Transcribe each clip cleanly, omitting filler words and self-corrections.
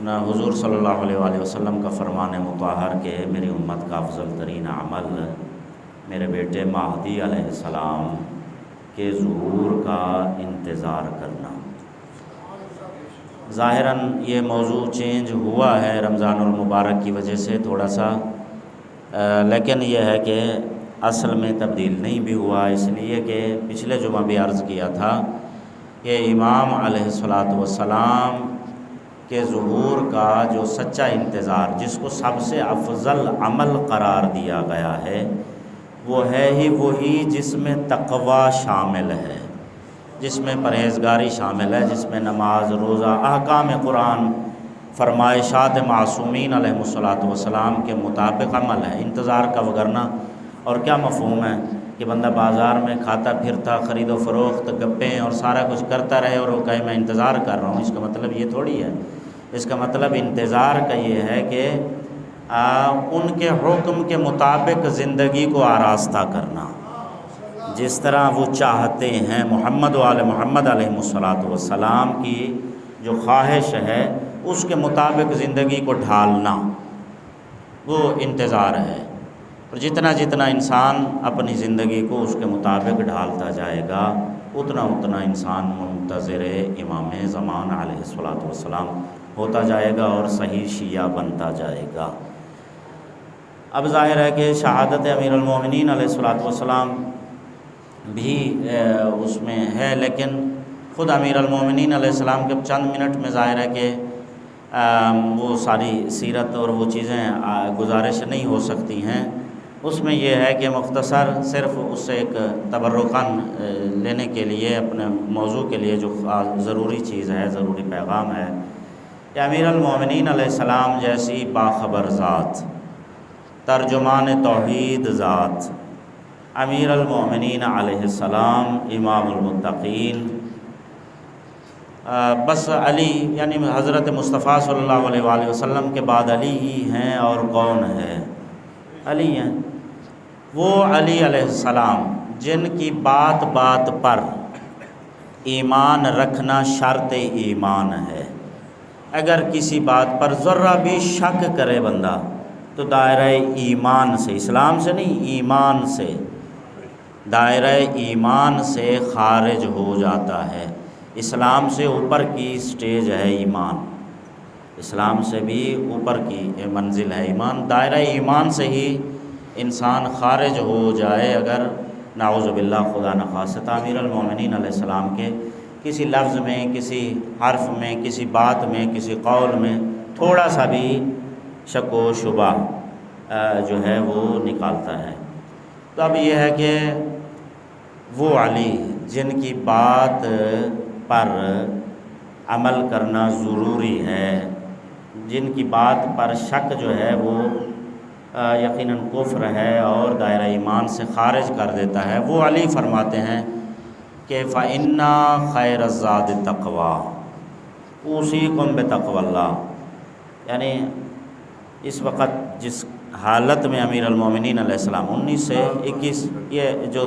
حضور صلی اللہ علیہ وآلہ وسلم کا فرمان مطہر کہ میری امت کا افضل ترین عمل میرے بیٹے مہدی علیہ السلام کے ظہور کا انتظار کرنا۔ ظاہراً یہ موضوع چینج ہوا ہے رمضان المبارک کی وجہ سے تھوڑا سا، لیکن یہ ہے کہ اصل میں تبدیل نہیں بھی ہوا، اس لیے کہ پچھلے جمعہ بھی عرض کیا تھا کہ امام علیہ السلام کے ظہور کا جو سچا انتظار، جس کو سب سے افضل عمل قرار دیا گیا ہے، وہ ہے ہی وہی جس میں تقوی شامل ہے، جس میں پرہیزگاری شامل ہے، جس میں نماز، روزہ، احکام قرآن، فرمائشات معصومین علیہ السلام کے مطابق عمل ہے۔ انتظار کا وگرنہ اور کیا مفہوم ہے کہ بندہ بازار میں کھاتا پھرتا، خرید و فروخت، گپیں اور سارا کچھ کرتا رہے اور وہ کہے میں انتظار کر رہا ہوں، اس کا مطلب یہ تھوڑی ہے۔ اس کا مطلب انتظار کا یہ ہے کہ ان کے حکم کے مطابق زندگی کو آراستہ کرنا، جس طرح وہ چاہتے ہیں، محمد و آل محمد علیہ السلام کی جو خواہش ہے اس کے مطابق زندگی کو ڈھالنا، وہ انتظار ہے۔ اور جتنا جتنا انسان اپنی زندگی کو اس کے مطابق ڈھالتا جائے گا، اتنا اتنا انسان منتظر امام زمان علیہ السلام ہوتا جائے گا اور صحیح شیعہ بنتا جائے گا۔ اب ظاہر ہے کہ شہادت امیر المومنین علیہ السلام بھی اس میں ہے، لیکن خود امیر المومنین علیہ السلام کے چند منٹ میں ظاہر ہے کہ وہ ساری سیرت اور وہ چیزیں گزارش نہیں ہو سکتی ہیں۔ اس میں یہ ہے کہ مختصر صرف اس سے ایک تبرکاً لینے کے لیے، اپنے موضوع کے لیے جو ضروری چیز ہے، ضروری پیغام ہے کہ امیر المومنین علیہ السلام جیسی باخبر ذات، ترجمان توحید ذات، امیر المومنین علیہ السلام امام المتقین، بس علی یعنی حضرت مصطفیٰ صلی اللہ علیہ وآلہ وسلم کے بعد علی ہی ہیں، اور کون ہے؟ علی ہیں۔ وہ علی علیہ السلام جن کی بات بات پر ایمان رکھنا شرط ایمان ہے۔ اگر کسی بات پر ذرہ بھی شک کرے بندہ تو دائرہ ایمان سے، اسلام سے نہیں، ایمان سے، دائرہ ایمان سے خارج ہو جاتا ہے۔ اسلام سے اوپر کی سٹیج ہے ایمان، اسلام سے بھی اوپر کی منزل ہے ایمان۔ دائرہ ایمان سے ہی انسان خارج ہو جائے اگر نعوذ باللہ خدا نخواستہ امیر المومنین علیہ السلام کے کسی لفظ میں، کسی حرف میں، کسی بات میں، کسی قول میں تھوڑا سا بھی شک و شبہ جو ہے وہ نکالتا ہے۔ تو اب یہ ہے کہ وہ علی جن کی بات پر عمل کرنا ضروری ہے، جن کی بات پر شک جو ہے وہ یقیناً کفر ہے اور دائرہ ایمان سے خارج کر دیتا ہے، وہ علی فرماتے ہیں کہ فَإِنَّ خَيْرَ الزَّادِ التَّقْوَىٰ أُوصِيكُم بِتَقْوَى اللَّهِ، یعنی اس وقت جس حالت میں امیر المومنین علیہ السلام 19 سے 21 یہ جو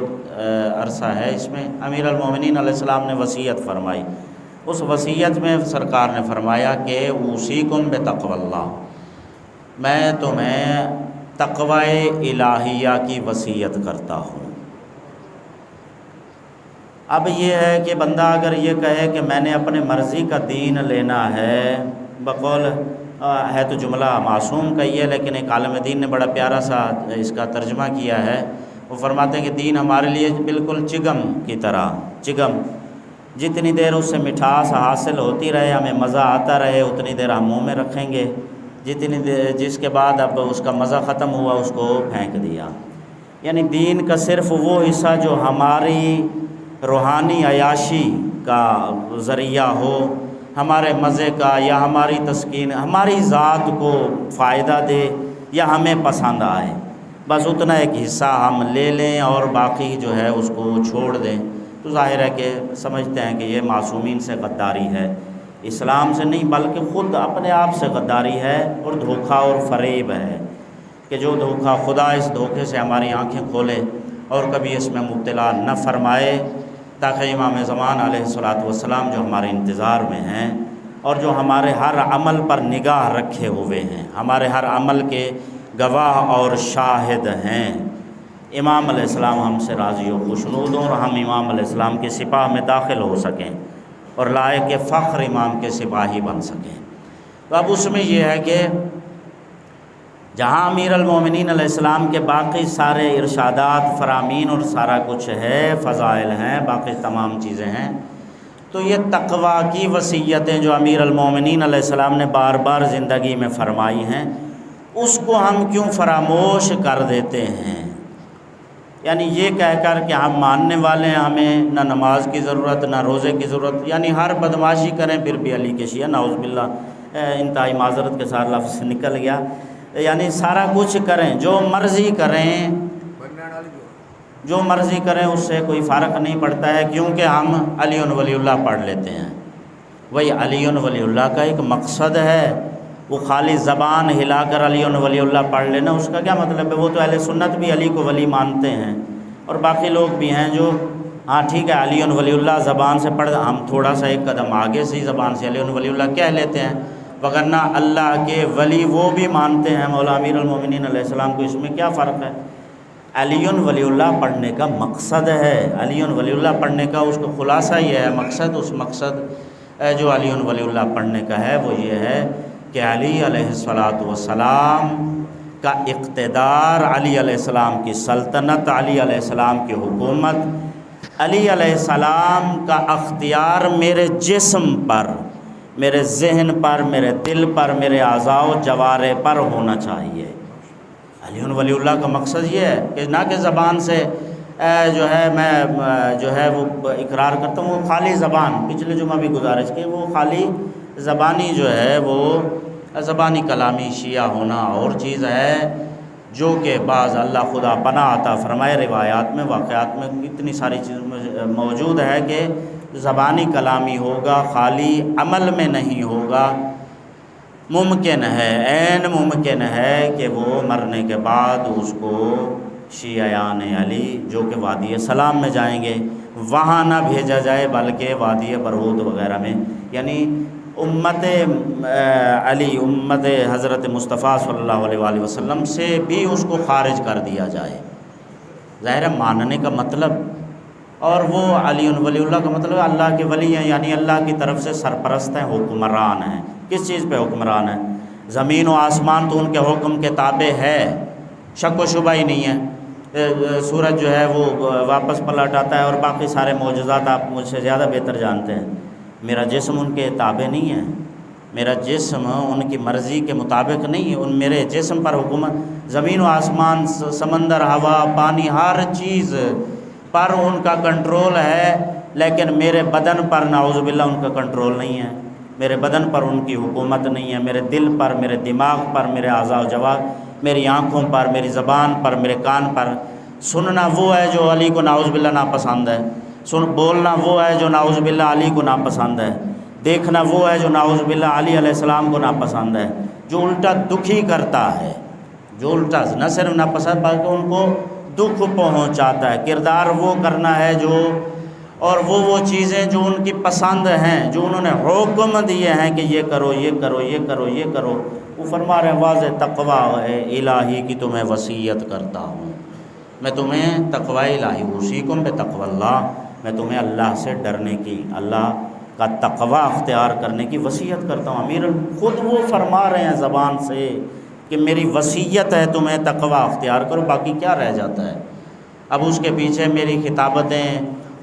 عرصہ ہے، اس میں امیر المومنین علیہ السلام نے وصیت فرمائی۔ اس وصیت میں سرکار نے فرمایا کہ اوصیکم بتقوی اللہ، میں تمہیں تقوی الہیہ کی وصیت کرتا ہوں۔ اب یہ ہے کہ بندہ اگر یہ کہے کہ میں نے اپنے مرضی کا دین لینا ہے، بقول ہے تو جملہ معصوم کا ہی ہے، لیکن ایک عالم دین نے بڑا پیارا سا اس کا ترجمہ کیا ہے۔ وہ فرماتے ہیں کہ دین ہمارے لیے بالکل چگم کی طرح، چگم جتنی دیر اس سے مٹھاس حاصل ہوتی رہے، ہمیں مزہ آتا رہے، اتنی دیر ہم منہ میں رکھیں گے، جتنی دیر جس کے بعد اب اس کا مزہ ختم ہوا اس کو پھینک دیا۔ یعنی دین کا صرف وہ حصہ جو ہماری روحانی عیاشی کا ذریعہ ہو، ہمارے مزے کا یا ہماری تسکین، ہماری ذات کو فائدہ دے یا ہمیں پسند آئے، بس اتنا ایک حصہ ہم لے لیں اور باقی جو ہے اس کو چھوڑ دیں، تو ظاہر ہے کہ سمجھتے ہیں کہ یہ معصومین سے غداری ہے، اسلام سے نہیں بلکہ خود اپنے آپ سے غداری ہے اور دھوکہ اور فریب ہے، کہ جو دھوکہ خدا اس دھوکے سے ہماری آنکھیں کھولے اور کبھی اس میں مبتلا نہ فرمائے، تاکہ امام زمان علیہ السلام جو ہمارے انتظار میں ہیں اور جو ہمارے ہر عمل پر نگاہ رکھے ہوئے ہیں، ہمارے ہر عمل کے گواہ اور شاہد ہیں۔ امام علیہ السلام ہم سے راضی و خوشنود ہوں اور ہم امام علیہ السلام کے سپاہ میں داخل ہو سکیں اور لائق فخر امام کے سپاہی بن سکیں۔ تو اب اس میں یہ ہے کہ جہاں امیر المومنین علیہ السلام کے باقی سارے ارشادات، فرامین اور سارا کچھ ہے، فضائل ہیں، باقی تمام چیزیں ہیں، تو یہ تقویٰ کی وصیتیں جو امیر المومنین علیہ السلام نے بار بار زندگی میں فرمائی ہیں، اس کو ہم کیوں فراموش کر دیتے ہیں؟ یعنی یہ کہہ کر کہ ہم ماننے والے ہیں، ہمیں نہ نماز کی ضرورت نہ روزے کی ضرورت، یعنی ہر بدماشی کریں پھر بھی علی کے شیعہ، نعوذ باللہ، انتہائی معذرت کے ساتھ لفظ نکل گیا، یعنی سارا کچھ کریں، جو مرضی کریں، جو مرضی کریں، اس سے کوئی فرق نہیں پڑتا ہے، کیونکہ ہم علی ولی اللہ پڑھ لیتے ہیں۔ وہی علی ولی اللہ کا ایک مقصد ہے، وہ خالی زبان ہلا کر علی ولی اللہ پڑھ لینا، اس کا کیا مطلب ہے؟ وہ تو اہل سنت بھی علی کو ولی مانتے ہیں اور باقی لوگ بھی ہیں جو ہاں ٹھیک ہے علی ولی اللہ زبان سے پڑھ، ہم تھوڑا سا ایک قدم آگے سے ہی زبان سے علی ولی اللہ کہہ لیتے ہیں، وگرنہ اللہ کے ولی وہ بھی مانتے ہیں مولا امیر المومنین علیہ السلام کو، اس میں کیا فرق ہے؟ علی ولی اللہ پڑھنے کا مقصد ہے، علی ولی اللہ پڑھنے کا اس کو خلاصہ یہ ہے، مقصد، اس مقصد جو علی ولی اللہ پڑھنے کا ہے وہ یہ ہے کہ علی علیہ السلام کا اقتدار، علی علیہ السلام کی سلطنت، علی علیہ السلام کی حکومت، علی علیہ السلام کا اختیار میرے جسم پر، میرے ذہن پر، میرے دل پر، میرے اعضاء و جوارح پر ہونا چاہیے۔ علی ولی اللہ کا مقصد یہ ہے کہ نہ کہ زبان سے جو ہے میں جو ہے وہ اقرار کرتا ہوں، وہ خالی زبان، پچھلے جمعہ بھی گزارش کی، وہ خالی زبانی جو ہے وہ زبانی کلامی شیعہ ہونا اور چیز ہے، جو کہ بعض اللہ خدا پناہ عطا فرمائے روایات میں، واقعات میں اتنی ساری چیز موجود ہے کہ زبانی کلامی ہوگا، خالی عمل میں نہیں ہوگا، ممکن ہے، عین ممکن ہے کہ وہ مرنے کے بعد اس کو شیعیان علی جو کہ وادی سلام میں جائیں گے وہاں نہ بھیجا جائے بلکہ وادی برہوت وغیرہ میں، یعنی امت علی، امت حضرت مصطفیٰ صلی اللہ علیہ وآلہ وسلم سے بھی اس کو خارج کر دیا جائے۔ ظاہر ہے ماننے کا مطلب، اور وہ علی ولی اللہ کا مطلب اللہ کے ولی ہیں، یعنی اللہ کی طرف سے سرپرست ہیں، حکمران ہیں۔ کس چیز پہ حکمران ہیں؟ زمین و آسمان تو ان کے حکم کے تابع ہے، شک و شبہ ہی نہیں ہے۔ سورج جو ہے وہ واپس پلٹ آتا ہے اور باقی سارے معجزات آپ مجھ سے زیادہ بہتر جانتے ہیں۔ میرا جسم ان کے تابع نہیں ہے، میرا جسم ان کی مرضی کے مطابق نہیں ہے، ان میرے جسم پر حکومت، زمین و آسمان، سمندر، ہوا، پانی، ہر چیز پر ان کا کنٹرول ہے، لیکن میرے بدن پر نعوذ باللہ ان کا کنٹرول نہیں ہے، میرے بدن پر ان کی حکومت نہیں ہے، میرے دل پر، میرے دماغ پر، میرے اعضاء و جوارح، میری آنکھوں پر، میری زبان پر، میرے کان پر۔ سننا وہ ہے جو علی کو نعوذ باللہ ناپسند ہے، بولنا وہ ہے جو نعوذ باللہ علی کو ناپسند ہے، دیکھنا وہ ہے جو نعوذ باللہ علی علیہ السلام کو ناپسند ہے، جو الٹا دکھی کرتا ہے، جو الٹا نہ صرف ناپسند بلکہ ان کو دکھ پہنچاتا ہے، کردار وہ کرنا ہے جو، اور وہ چیزیں جو ان کی پسند ہیں، جو انہوں نے حکم دیے ہیں کہ یہ کرو، یہ کرو، یہ کرو، یہ کرو، وہ فرما رہے ہیں واضح تقویٰ الہی کی تمہیں وصیت کرتا ہوں، میں تمہیں تقویٰ الہی، اوصیکم بتقوی اللہ، میں تمہیں اللہ سے ڈرنے کی، اللہ کا تقویٰ اختیار کرنے کی وصیت کرتا ہوں۔ امیر خود وہ فرما رہے ہیں زبان سے کہ میری وصیت ہے تمہیں تقویٰ اختیار کرو، باقی کیا رہ جاتا ہے؟ اب اس کے پیچھے میری خطابتیں،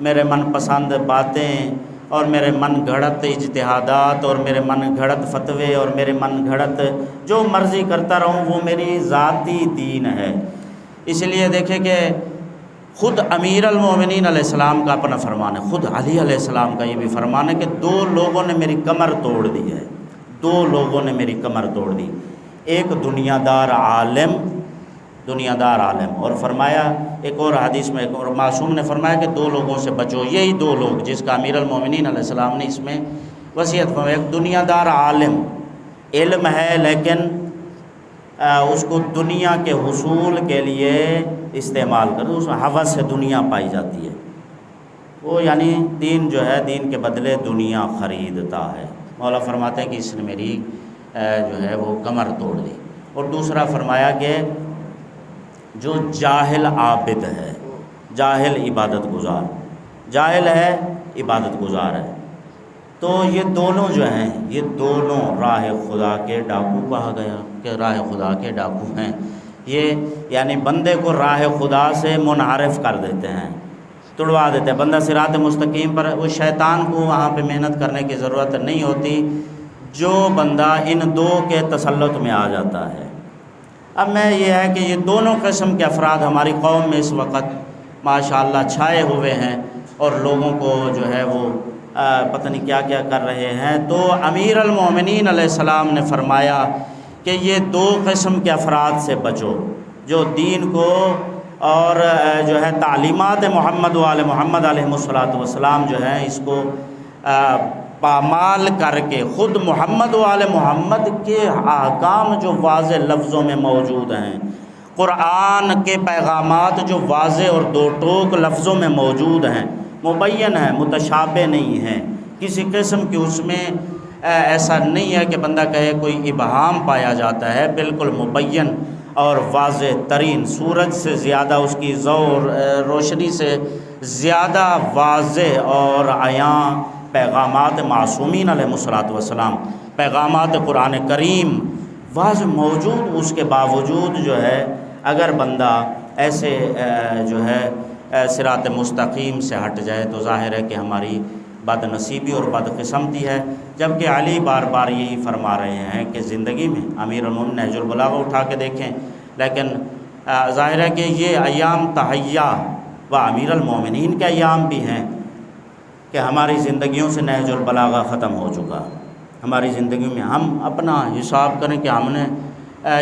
میرے من پسند باتیں اور میرے من گھڑت اجتہادات اور میرے من گھڑت فتوے اور میرے من گھڑت جو مرضی کرتا رہوں، وہ میری ذاتی دین ہے۔ اس لیے دیکھیں کہ خود امیر المومنین علیہ السلام کا اپنا فرمان ہے، خود علی علیہ السلام کا یہ بھی فرمان ہے کہ دو لوگوں نے میری کمر توڑ دی ہے، دو لوگوں نے میری کمر توڑ دی، ایک دنیا دار عالم، دنیا دار عالم، اور فرمایا ایک اور حدیث میں ایک اور معصوم نے فرمایا کہ دو لوگوں سے بچو، یہی دو لوگ جس کا امیر المومنین علیہ السلام نے اس میں وصیت فرمایا، ایک دنیا دار عالم، علم ہے لیکن اس کو دنیا کے حصول کے لیے استعمال کرو، اس میں ہوس سے دنیا پائی جاتی ہے، وہ یعنی دین جو ہے، دین کے بدلے دنیا خریدتا ہے، مولا فرماتے ہیں کہ اس نے میری جو ہے وہ کمر توڑ دی۔ اور دوسرا فرمایا کہ جو جاہل عابد ہے، جاہل عبادت گزار، جاہل ہے عبادت گزار ہے، تو یہ دونوں جو ہیں یہ دونوں راہ خدا کے ڈاکو کہا گیا کہ راہ خدا کے ڈاکو ہیں۔ یہ یعنی بندے کو راہ خدا سے منحرف کر دیتے ہیں، تڑوا دیتے ہیں، بندہ صراط مستقیم پر، وہ شیطان کو وہاں پہ محنت کرنے کی ضرورت نہیں ہوتی جو بندہ ان دو کے تسلط میں آ جاتا ہے۔ اب میں یہ ہے کہ یہ دونوں قسم کے افراد ہماری قوم میں اس وقت ماشاءاللہ چھائے ہوئے ہیں اور لوگوں کو جو ہے وہ پتہ نہیں کیا کیا کر رہے ہیں۔ تو امیر المومنین علیہ السلام نے فرمایا کہ یہ دو قسم کے افراد سے بچو، جو دین کو اور جو ہے تعلیمات محمد و آل محمد علیہ السلام جو ہیں اس کو پامال کر کے خود محمد و آل محمد کے احکام جو واضح لفظوں میں موجود ہیں، قرآن کے پیغامات جو واضح اور دو ٹوک لفظوں میں موجود ہیں، مبین ہیں، متشابہ نہیں ہیں، کسی قسم کی اس میں ایسا نہیں ہے کہ بندہ کہے کوئی ابہام پایا جاتا ہے، بالکل مبین اور واضح ترین، سورج سے زیادہ اس کی ضوء روشنی سے زیادہ واضح اور عیاں پیغامات معصومین علیہ السلام، پیغامات قرآن کریم واضح موجود، اس کے باوجود جو ہے اگر بندہ ایسے جو ہے صراط مستقیم سے ہٹ جائے تو ظاہر ہے کہ ہماری بد نصیبی اور بد قسمتی ہے۔ جبکہ علی بار بار یہی فرما رہے ہیں کہ زندگی میں امیر المومنین نہج البلاغہ اٹھا کے دیکھیں، لیکن ظاہر ہے کہ یہ ایام تحیہ و امیر المومنین کے ایام بھی ہیں کہ ہماری زندگیوں سے نہج البلاغہ ختم ہو چکا۔ ہماری زندگی میں ہم اپنا حساب کریں کہ ہم نے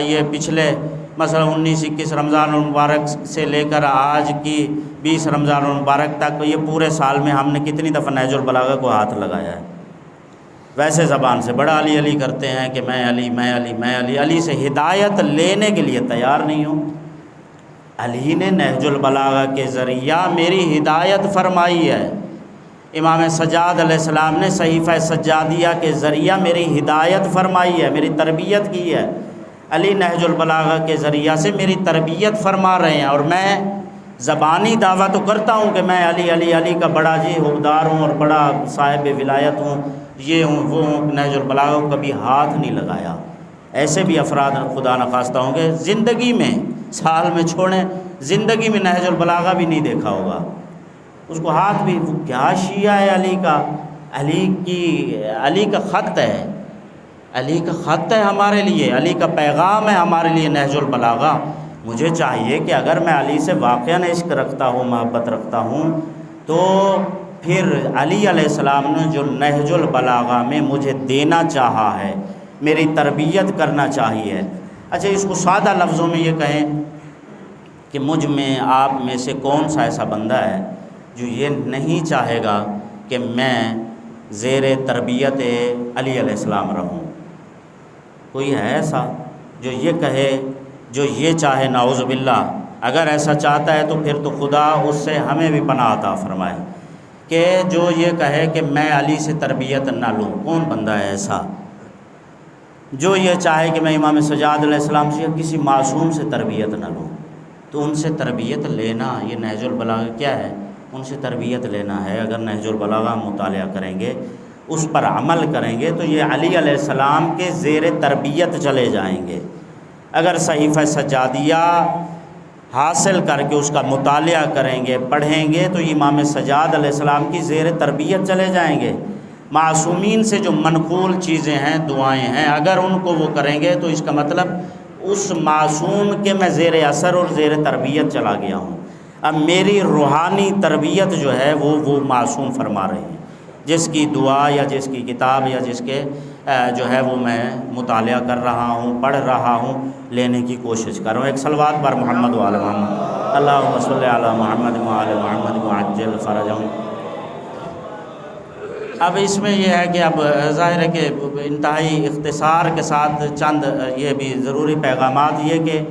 یہ پچھلے مثلا 19-21 رمضان المبارک سے لے کر آج کی 20 رمضان المبارک تک یہ پورے سال میں ہم نے کتنی دفعہ نہج البلاغہ کو ہاتھ لگایا ہے۔ ویسے زبان سے بڑا علی علی کرتے ہیں کہ میں علی میں علی میں علی، علی سے ہدایت لینے کے لیے تیار نہیں ہوں۔ علی نے نہج البلاغہ کے ذریعہ میری ہدایت فرمائی ہے، امام سجاد علیہ السلام نے صحیفہ سجادیہ کے ذریعہ میری ہدایت فرمائی ہے، میری تربیت کی ہے۔ علی نہج البلاغہ کے ذریعہ سے میری تربیت فرما رہے ہیں، اور میں زبانی دعویٰ تو کرتا ہوں کہ میں علی علی علی کا بڑا حقدار ہوں اور بڑا صاحب ولایت ہوں، یہ ہوں وہ ہوں، نہج البلاغہ کو کبھی ہاتھ نہیں لگایا۔ ایسے بھی افراد خدا نخواستہ ہوں گے زندگی میں، سال میں چھوڑیں، زندگی میں نہج البلاغہ بھی نہیں دیکھا ہوگا، اس کو ہاتھ بھی، وہ کیا شیعہ ہے علی کا، علی کا خط ہے، علی کا خط ہے ہمارے لیے، علی کا پیغام ہے ہمارے لیے نہج البلاغہ۔ مجھے چاہیے کہ اگر میں علی سے واقعاً عشق رکھتا ہوں، محبت رکھتا ہوں، تو پھر علی علیہ السلام نے جو نہج البلاغہ میں مجھے دینا چاہا ہے، میری تربیت کرنا چاہیے۔ اچھا، اس کو سادہ لفظوں میں یہ کہیں کہ مجھ میں آپ میں سے کون سا ایسا بندہ ہے جو یہ نہیں چاہے گا کہ میں زیر تربیت علی علیہ السلام رہوں؟ کوئی ہے ایسا جو یہ کہے، جو یہ چاہے؟ نعوذ باللہ، اگر ایسا چاہتا ہے تو پھر تو خدا اس سے ہمیں بھی پناہ عطا فرمائے، کہ جو یہ کہے کہ میں علی سے تربیت نہ لوں۔ کون بندہ ہے ایسا جو یہ چاہے کہ میں امام سجاد علیہ السلام سے یا کسی معصوم سے تربیت نہ لوں؟ تو ان سے تربیت لینا، یہ نہج البلاغہ کیا ہے؟ ان سے تربیت لینا ہے۔ اگر نہج البلاغہ مطالعہ کریں گے، اس پر عمل کریں گے، تو یہ علی علیہ السلام کے زیر تربیت چلے جائیں گے۔ اگر صحیفہ سجادیہ حاصل کر کے اس کا مطالعہ کریں گے، پڑھیں گے، تو امام سجاد علیہ السلام کی زیر تربیت چلے جائیں گے۔ معصومین سے جو منقول چیزیں ہیں، دعائیں ہیں، اگر ان کو وہ کریں گے تو اس کا مطلب اس معصوم کے میں زیر اثر اور زیر تربیت چلا گیا ہوں۔ اب میری روحانی تربیت جو ہے وہ معصوم فرما رہے ہیں، جس کی دعا یا جس کی کتاب یا جس کے جو ہے وہ میں مطالعہ کر رہا ہوں، پڑھ رہا ہوں، لینے کی کوشش کر رہا ہوں۔ ایک صلوات پر محمد و آل محمد، اللہم صلی علی محمد و آل محمد وعجل فرجہم۔ اب اس میں یہ ہے کہ اب ظاہر ہے کہ انتہائی اختصار کے ساتھ چند یہ بھی ضروری پیغامات، یہ کہ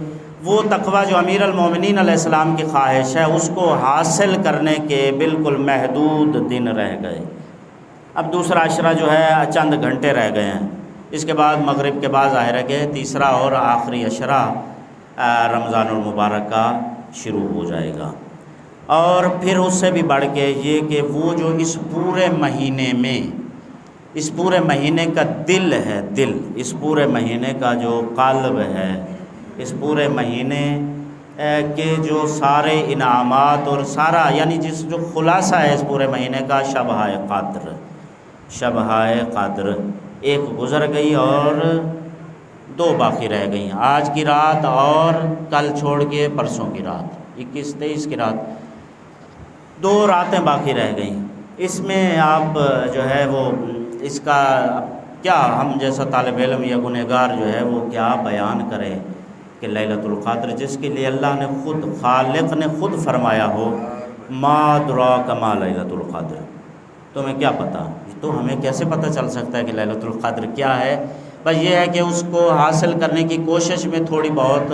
وہ تقویٰ جو امیر المومنین علیہ السلام کی خواہش ہے، اس کو حاصل کرنے کے بالکل محدود دن رہ گئے، اب دوسرا عشرہ جو ہے چند گھنٹے رہ گئے ہیں، اس کے بعد مغرب کے بعد ظاہر ہے کہ تیسرا اور آخری عشرہ رمضان المبارک کا شروع ہو جائے گا۔ اور پھر اس سے بھی بڑھ کے یہ کہ وہ جو اس پورے مہینے میں، اس پورے مہینے کا دل ہے، دل اس پورے مہینے کا جو قلب ہے، اس پورے مہینے کے جو سارے انعامات اور سارا یعنی جو خلاصہ ہے اس پورے مہینے کا، شبہائے قدر، شبہائے قدر ایک گزر گئی اور دو باقی رہ گئیں، آج کی رات اور کل چھوڑ کے پرسوں کی رات، 21 23 کی رات، 2 راتیں باقی رہ گئیں۔ اس میں آپ جو ہے وہ اس کا کیا، ہم جیسا طالب علم یا گنہگار جو ہے وہ کیا بیان کرے کہ لیلۃ القدر جس کے لیے اللہ نے خود، خالق نے خود فرمایا ہو، ما دراک ما لیلۃ القدر، تمہیں کیا پتہ، تو ہمیں کیسے پتہ چل سکتا ہے کہ لیلۃ القدر کیا ہے؟ بس یہ ہے کہ اس کو حاصل کرنے کی کوشش میں تھوڑی بہت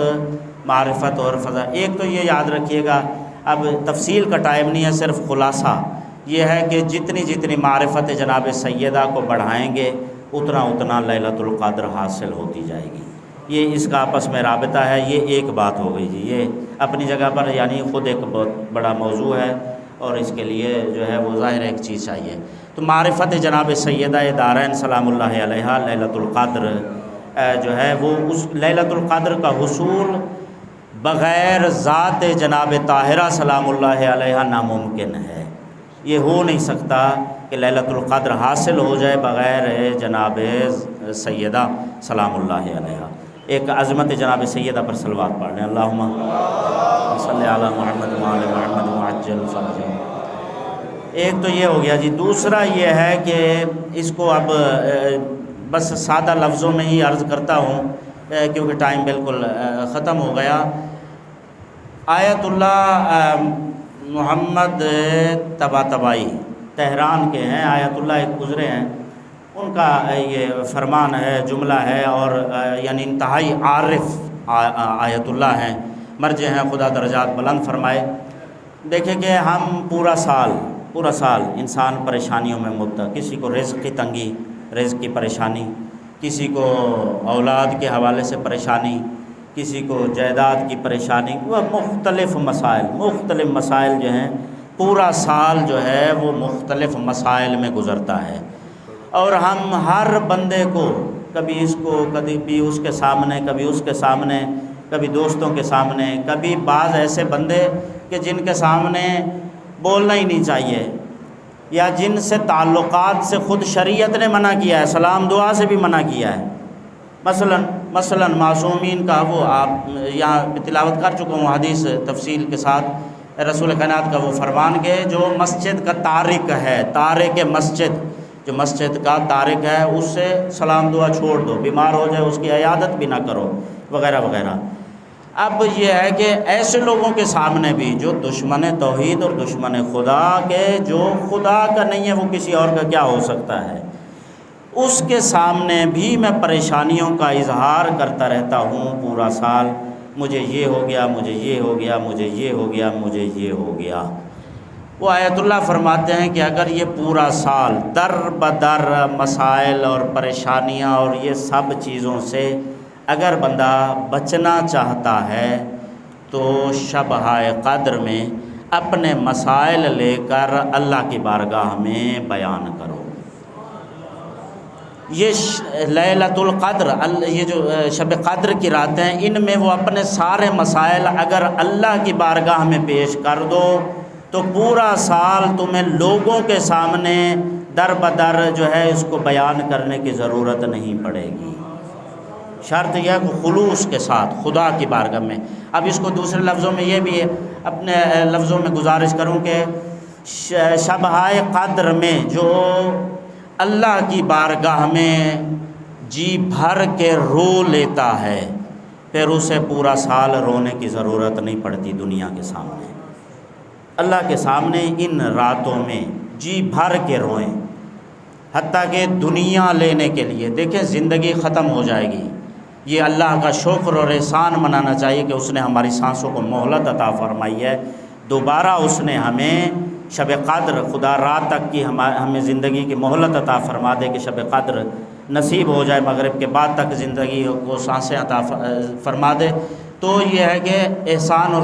معرفت اور فضا۔ ایک تو یہ یاد رکھیے گا، اب تفصیل کا ٹائم نہیں ہے، صرف خلاصہ یہ ہے کہ جتنی معرفت جناب سیدہ کو بڑھائیں گے اتنا لیلۃ القدر حاصل ہوتی جائے گی۔ یہ اس کا آپس میں رابطہ ہے، یہ ایک بات ہو گئی جی، یہ اپنی جگہ پر یعنی خود ایک بہت بڑا موضوع ہے، اور اس کے لیے جو ہے وہ ظاہر ایک چیز چاہیے۔ تو معرفت جناب سیدہ دارین سلام اللہ علیہا لیلۃ القدر جو ہے وہ اس لیلۃ القدر کا حصول بغیر ذات جناب طاہرہ سلام اللہ علیہا ناممکن ہے۔ یہ ہو نہیں سکتا کہ لیلۃ القدر حاصل ہو جائے بغیر جناب سیدہ سلام اللہ علیہا۔ ایک عظمت جناب سیدہ پر صلوات پڑھ لیں، اللہم صلی علی محمد وعلی محمد وعجل فرجہم۔ ایک تو یہ ہو گیا جی۔ دوسرا یہ ہے کہ اس کو اب بس سادہ لفظوں میں ہی عرض کرتا ہوں کیونکہ ٹائم بالکل ختم ہو گیا۔ آیت اللہ محمد طباطبائی تہران کے ہیں، آیت اللہ ایک گزرے ہیں، ان کا یہ فرمان ہے، جملہ ہے، اور یعنی انتہائی عارف آیت اللہ ہیں، مرجع ہیں، خدا درجات بلند فرمائے۔ دیکھیں کہ ہم پورا سال انسان پریشانیوں میں مبتلا، کسی کو رزق کی تنگی، رزق کی پریشانی، کسی کو اولاد کے حوالے سے پریشانی، کسی کو جائیداد کی پریشانی، وہ مختلف مسائل جو ہیں، پورا سال جو ہے وہ مختلف مسائل میں گزرتا ہے، اور ہم ہر بندے کو کبھی اس کو، کبھی اس کے سامنے، کبھی اس کے سامنے، کبھی دوستوں کے سامنے، کبھی بعض ایسے بندے کہ جن کے سامنے بولنا ہی نہیں چاہیے، یا جن سے تعلقات سے خود شریعت نے منع کیا ہے، سلام دعا سے بھی منع کیا ہے۔ مثلا معصومین کا وہ آپ یہاں تلاوت کر چکا ہوں حدیث تفصیل کے ساتھ، رسول کائنات کا وہ فرمان کہ جو مسجد کا تارک ہے، تارک مسجد، جو مسجد کا تارک ہے، اس سے سلام دعا چھوڑ دو، بیمار ہو جائے اس کی عیادت بھی نہ کرو، وغیرہ وغیرہ۔ اب یہ ہے کہ ایسے لوگوں کے سامنے بھی جو دشمن توحید اور دشمن خدا کے، جو خدا کا نہیں ہے وہ کسی اور کا کیا ہو سکتا ہے، اس کے سامنے بھی میں پریشانیوں کا اظہار کرتا رہتا ہوں پورا سال، مجھے یہ ہو گیا، مجھے یہ ہو گیا، مجھے یہ ہو گیا، مجھے یہ ہو گیا۔ وہ آیت اللہ فرماتے ہیں کہ اگر یہ پورا سال در بدر مسائل اور پریشانیاں اور یہ سب چیزوں سے اگر بندہ بچنا چاہتا ہے تو شبہائے قدر میں اپنے مسائل لے کر اللہ کی بارگاہ میں بیان کرو۔ یہ لیلۃ القدر، یہ جو شب قدر کی راتیں، ان میں وہ اپنے سارے مسائل اگر اللہ کی بارگاہ میں پیش کر دو تو پورا سال تمہیں لوگوں کے سامنے در بدر جو ہے اس کو بیان کرنے کی ضرورت نہیں پڑے گی۔ شرط یہ ہے کہ خلوص کے ساتھ خدا کی بارگاہ میں۔ اب اس کو دوسرے لفظوں میں یہ بھی ہے، اپنے لفظوں میں گزارش کروں کہ شبہائے قدر میں جو اللہ کی بارگاہ میں جی بھر کے رو لیتا ہے، پھر اسے پورا سال رونے کی ضرورت نہیں پڑتی دنیا کے سامنے۔ اللہ کے سامنے ان راتوں میں جی بھر کے روئیں، حتیٰ کہ دنیا لینے کے لیے، دیکھیں زندگی ختم ہو جائے گی، یہ اللہ کا شکر اور احسان منانا چاہیے کہ اس نے ہماری سانسوں کو مہلت عطا فرمائی ہے، دوبارہ اس نے ہمیں شب قدر، خدا رات تک کی ہمیں زندگی کی مہلت عطا فرما دے کہ شب قدر نصیب ہو جائے، مغرب کے بعد تک زندگی کو سانسیں عطا فرما دے، تو یہ ہے کہ احسان اور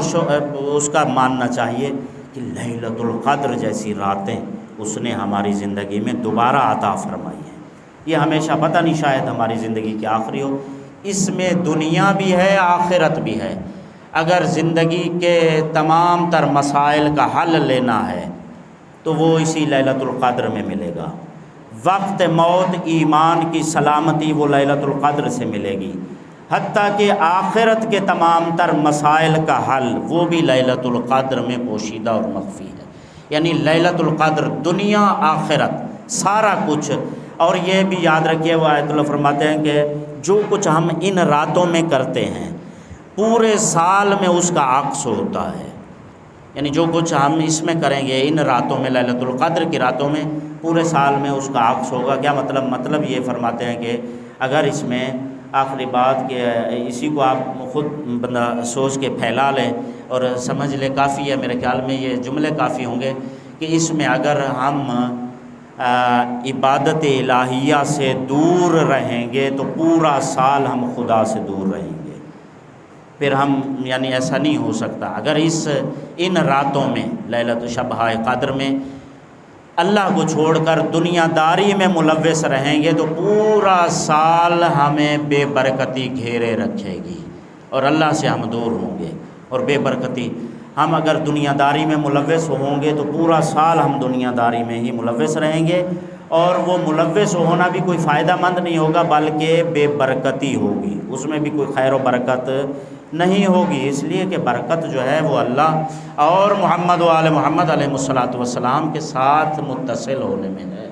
اس کا ماننا چاہیے کہ لیلۃ القدر جیسی راتیں اس نے ہماری زندگی میں دوبارہ عطا فرمائی ہیں۔ یہ ہمیشہ پتہ نہیں شاید ہماری زندگی کی آخری ہو، اس میں دنیا بھی ہے آخرت بھی ہے۔ اگر زندگی کے تمام تر مسائل کا حل لینا ہے تو وہ اسی لیلۃ القدر میں ملے گا۔ وقت موت ایمان کی سلامتی وہ لیلۃ القدر سے ملے گی، حتیٰ کہ آخرت کے تمام تر مسائل کا حل وہ بھی لیلۃ القدر میں پوشیدہ اور مخفی ہے۔ یعنی لیلۃ القدر دنیا آخرت سارا کچھ۔ اور یہ بھی یاد رکھیے، وہ آیت اللہ فرماتے ہیں کہ جو کچھ ہم ان راتوں میں کرتے ہیں پورے سال میں اس کا عکس ہوتا ہے۔ یعنی جو کچھ ہم اس میں کریں گے ان راتوں میں، لیلۃ القدر کی راتوں میں، پورے سال میں اس کا عکس ہوگا۔ کیا مطلب یہ فرماتے ہیں کہ اگر اس میں آخری بات کہ اسی کو آپ خود بندہ سوچ کے پھیلا لیں اور سمجھ لے، کافی ہے میرے خیال میں، یہ جملے کافی ہوں گے کہ اس میں اگر ہم عبادت الہیہ سے دور رہیں گے تو پورا سال ہم خدا سے دور رہیں گے۔ پھر ہم یعنی ایسا نہیں ہو سکتا۔ اگر ان راتوں میں لیلۃ شب قدر میں اللہ کو چھوڑ کر دنیا داری میں ملوث رہیں گے تو پورا سال ہمیں بے برکتی گھیرے رکھے گی اور اللہ سے ہم دور ہوں گے۔ اور بے برکتی، ہم اگر دنیا داری میں ملوث ہوں گے تو پورا سال ہم دنیا داری میں ہی ملوث رہیں گے، اور وہ ملوث ہونا بھی کوئی فائدہ مند نہیں ہوگا بلکہ بے برکتی ہوگی، اس میں بھی کوئی خیر و برکت نہیں ہوگی۔ اس لیے کہ برکت جو ہے وہ اللہ اور محمد و آل محمد علیہ الصلاۃ والسلام کے ساتھ متصل ہونے میں ہے۔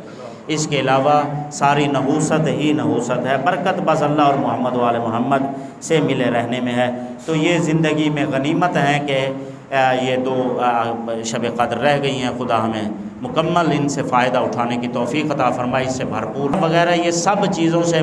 اس کے علاوہ ساری نحوست ہی نحوست ہے، برکت بس اللہ اور محمد و آل محمد سے ملے رہنے میں ہے۔ تو یہ زندگی میں غنیمت ہے کہ یہ 2 شب قدر رہ گئی ہیں، خدا ہمیں مکمل ان سے فائدہ اٹھانے کی توفیق عطا فرمائے، اس سے بھرپور وغیرہ یہ سب چیزوں سے